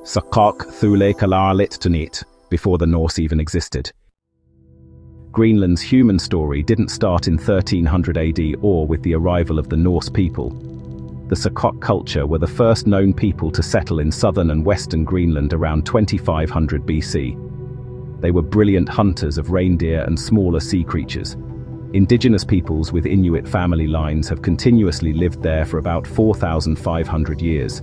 Saqqaq, Thule, Kalaallit, Tuniit, before the Norse even existed. Greenland's human story didn't start in 1300 AD or with the arrival of the Norse people. The Saqqaq culture were the first known people to settle in southern and western Greenland around 2500 BC. They were brilliant hunters of reindeer and smaller sea creatures. Indigenous peoples with Inuit family lines have continuously lived there for about 4,500 years.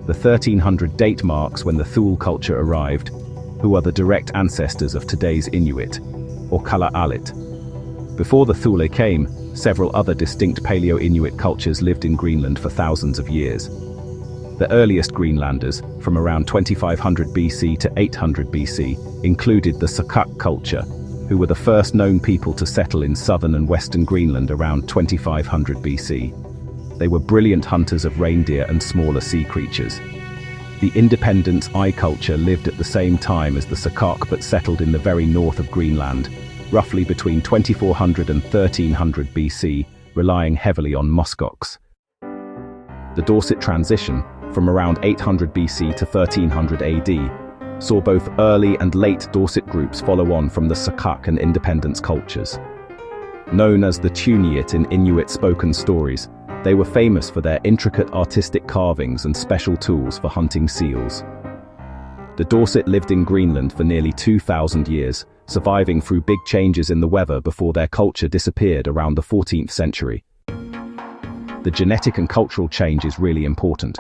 The 1300 date marks when the Thule culture arrived, who are the direct ancestors of today's Inuit, or Kalaallit. Before the Thule came, several other distinct Paleo-Inuit cultures lived in Greenland for thousands of years. The earliest Greenlanders, from around 2500 BC to 800 BC, included the Saqqaq culture, who were the first known people to settle in southern and western Greenland around 2500 BC. They were brilliant hunters of reindeer and smaller sea creatures. The Independence I culture lived at the same time as the Saqqaq but settled in the very north of Greenland, roughly between 2400 and 1300 BC, relying heavily on muskox. The Dorset transition, from around 800 BC to 1300 AD, saw both early and late Dorset groups follow on from the Saqqaq and Independence cultures. Known as the Tuniit in Inuit spoken stories, they were famous for their intricate artistic carvings and special tools for hunting seals. The Dorset lived in Greenland for nearly 2,000 years, surviving through big changes in the weather before their culture disappeared around the 14th century. The genetic and cultural change is really important.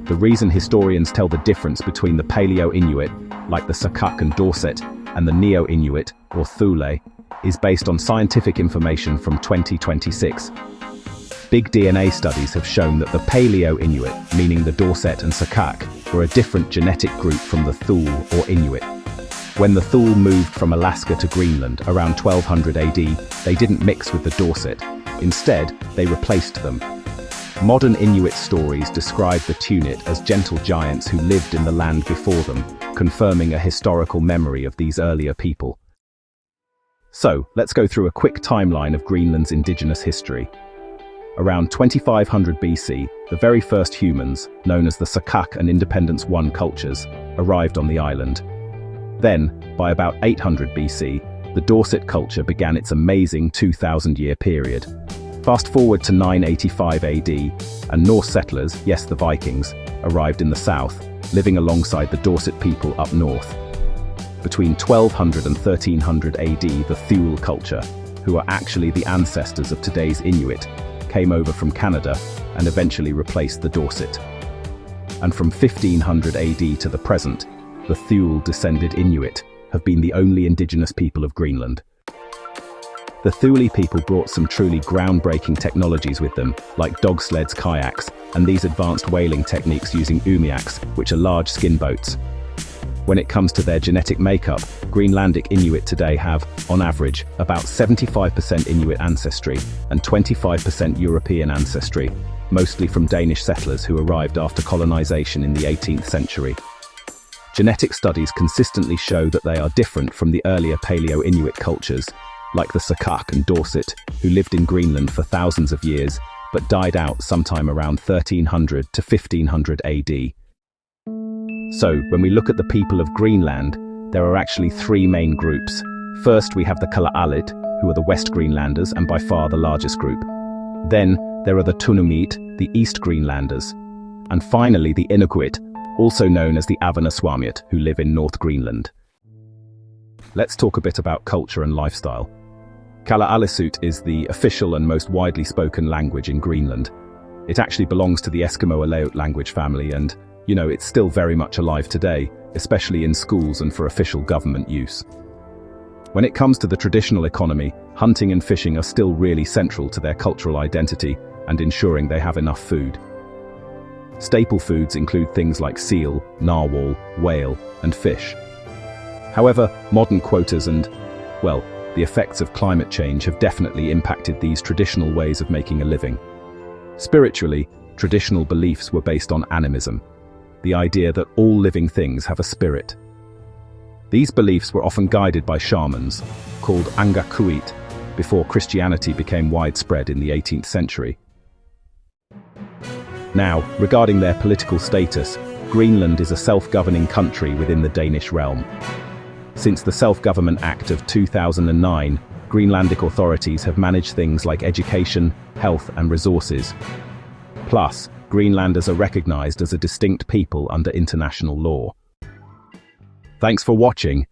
The reason historians tell the difference between the Paleo-Inuit, like the Saqqaq and Dorset, and the Neo-Inuit, or Thule, is based on scientific information from 2026. Big DNA studies have shown that the Paleo-Inuit, meaning the Dorset and Saqqaq, were a different genetic group from the Thule or Inuit. When the Thule moved from Alaska to Greenland around 1200 AD, they didn't mix with the Dorset. Instead, they replaced them. Modern Inuit stories describe the Tuniit as gentle giants who lived in the land before them, confirming a historical memory of these earlier people. So, let's go through a quick timeline of Greenland's indigenous history. Around 2500 BC, the very first humans, known as the Saqqaq and Independence I cultures, arrived on the island. Then, by about 800 BC, the Dorset culture began its amazing 2,000-year period. Fast forward to 985 AD, and Norse settlers, yes the Vikings, arrived in the south, living alongside the Dorset people up north. Between 1200 and 1300 AD, the Thule culture, who are actually the ancestors of today's Inuit, came over from Canada and eventually replaced the Dorset. And from 1500 AD to the present, the Thule-descended Inuit have been the only indigenous people of Greenland. The Thule people brought some truly groundbreaking technologies with them, like dog sleds, kayaks, and these advanced whaling techniques using umiaks, which are large skin boats. When it comes to their genetic makeup, Greenlandic Inuit today have, on average, about 75% Inuit ancestry and 25% European ancestry, mostly from Danish settlers who arrived after colonization in the 18th century. Genetic studies consistently show that they are different from the earlier Paleo-Inuit cultures, like the Saqqaq and Dorset, who lived in Greenland for thousands of years, but died out sometime around 1300 to 1500 AD. So, when we look at the people of Greenland, there are actually three main groups. First, we have the Kalaallit, who are the West Greenlanders and by far the largest group. Then, there are the Tuniit, the East Greenlanders. And finally, the Inuit, also known as the Avanaswamiut, who live in North Greenland. Let's talk a bit about culture and lifestyle. Kalaallit is the official and most widely spoken language in Greenland. It actually belongs to the Eskimo-Aleut language family and, it's still very much alive today, especially in schools and for official government use. When it comes to the traditional economy, hunting and fishing are still really central to their cultural identity and ensuring they have enough food. Staple foods include things like seal, narwhal, whale, and fish. However, modern quotas and, the effects of climate change have definitely impacted these traditional ways of making a living. Spiritually, traditional beliefs were based on animism, the idea that all living things have a spirit. These beliefs were often guided by shamans, called Angakuit, before Christianity became widespread in the 18th century. Now, regarding their political status, Greenland is a self-governing country within the Danish realm. Since the Self-Government Act of 2009, Greenlandic authorities have managed things like education, health and resources. Plus, Greenlanders are recognized as a distinct people under international law. Thanks for watching.